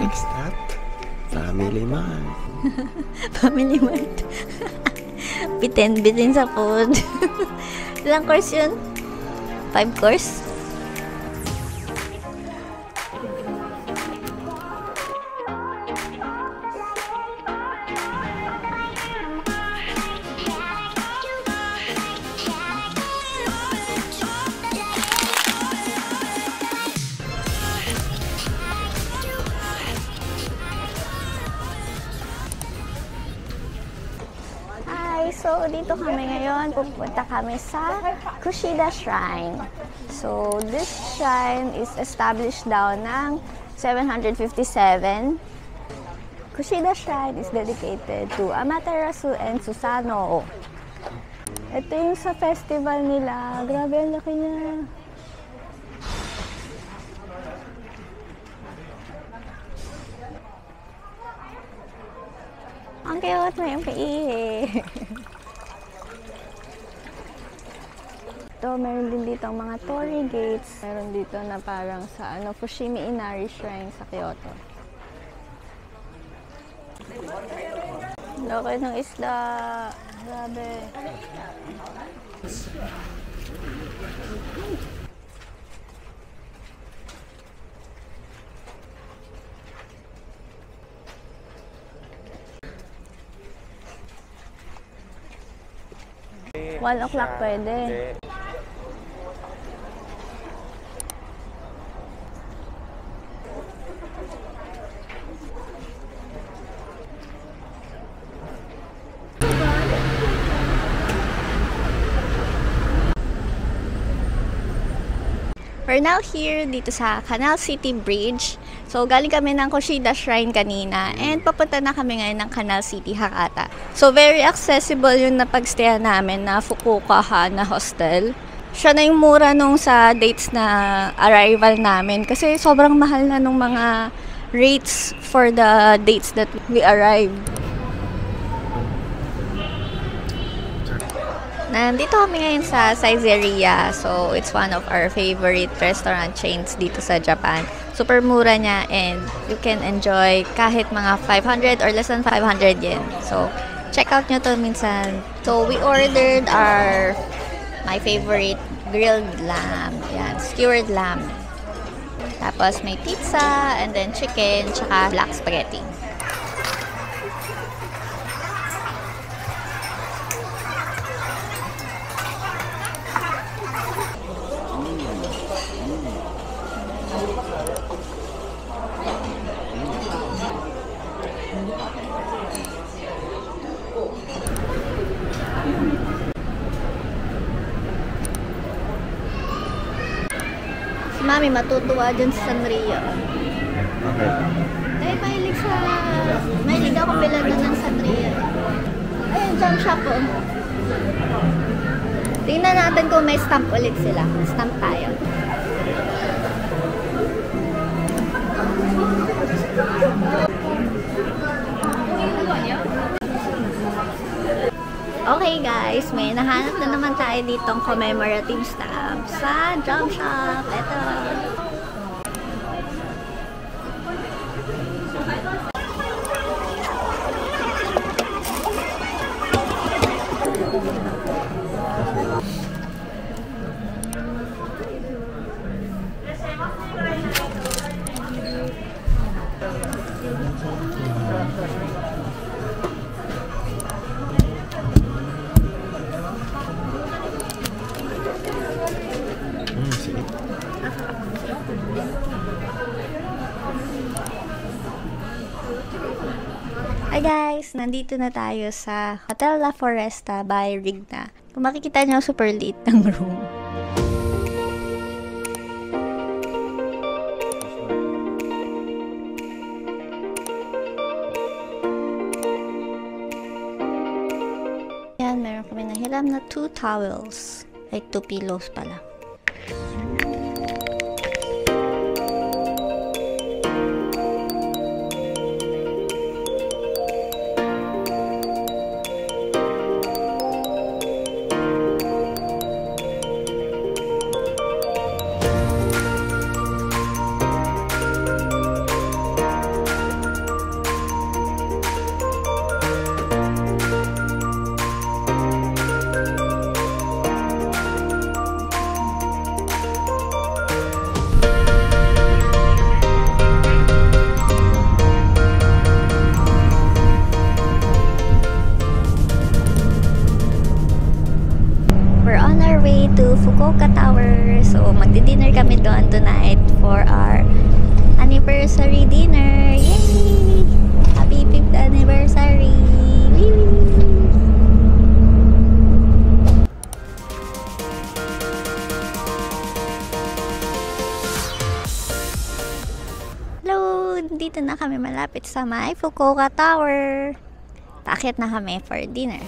Next at Family Mart. Family Mart. Bitin sa food. Ilang course yun? 5 course? So, dito kami ngayon. Pupunta kami sa Kushida Shrine. So, this shrine is established daw ng 757. Kushida Shrine is dedicated to Amaterasu and Susanoo. Ito yung sa festival nila. Grabe, ang laki niya. Ang cute, may paihi. Ito, meron din dito ang mga torii gates. Meron dito na parang sa Fushimi Inari Shrine sa Kyoto. Laki ng isda. Grabe. One o'clock pwede. We're now here dito sa Canal City Bridge. So, galing kami ng Kushida Shrine kanina and papunta na kami ngayon ng Canal City, Hakata. So, very accessible yung napagstayan namin na Fukuoka na hostel. Siya na yung mura nung sa dates na arrival namin kasi sobrang mahal na nung mga rates for the dates that we arrived. Nandito kami ngayon sa Saizeriya. So, it's one of our favorite restaurant chains dito sa Japan. Super mura niya and you can enjoy kahit mga 500 or less than 500 yen. So, check out nyo to minsan. So, we ordered my favorite grilled lamb. Yan, skewered lamb. Tapos, may pizza and then chicken tsaka black spaghetti. Si Mami matutuwa dyan sa Sanrio. Okay. Dahil mahilig ako bilhan ng Sanrio. Ayun, jump shop po. Tingnan natin kung may stamp ulit sila. Stamp tayo. Okay guys, may nahanap na naman tayo ditong commemorative stamp sa jump shop. Ito. Hi guys! Nandito na tayo sa Hotel La Foresta by Rigna. Kung makikita nyo, super liit ng room. Yan, meron kami nahiram na 2 towels. Like 2 pillows pala. nandito na kami malapit sa may Fukuoka Tower. Paakyat na kami for dinner.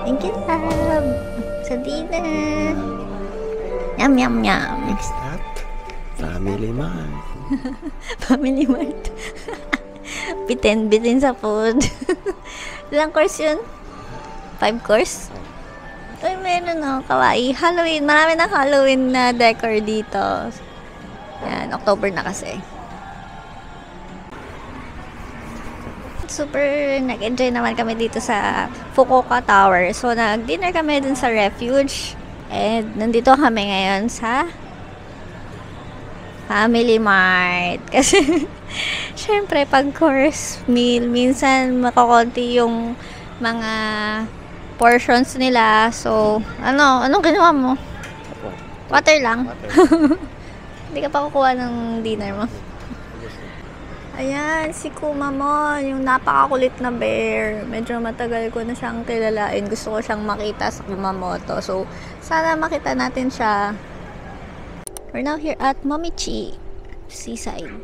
Thank you, love. Sa dinner. Yum, yum, yum. Next stop, Family Mart. Family Mart. Bitin sa food. Ilang course yun? 5 course? Uy, meron o. Kawaii. Halloween. Marami na Halloween na decor dito. Yan, October na kasi. Super nag-enjoy naman kami dito sa Fukuoka Tower. So, nag-dinner kami dun sa Refuge. And, nandito kami ngayon sa Family Mart. Kasi, syempre, pag course meal, minsan makakonti yung mga portions nila. So, anong ginawa mo? Water lang? Hindi ka pa kukuha ng dinner mo? Ayan, si Kumamon, yung napakakulit na bear. Medyo matagal ko na siyang kilalain. Gusto ko siyang makita sa Kumamoto. So, sana makita natin siya. We're now here at Momichi Seaside.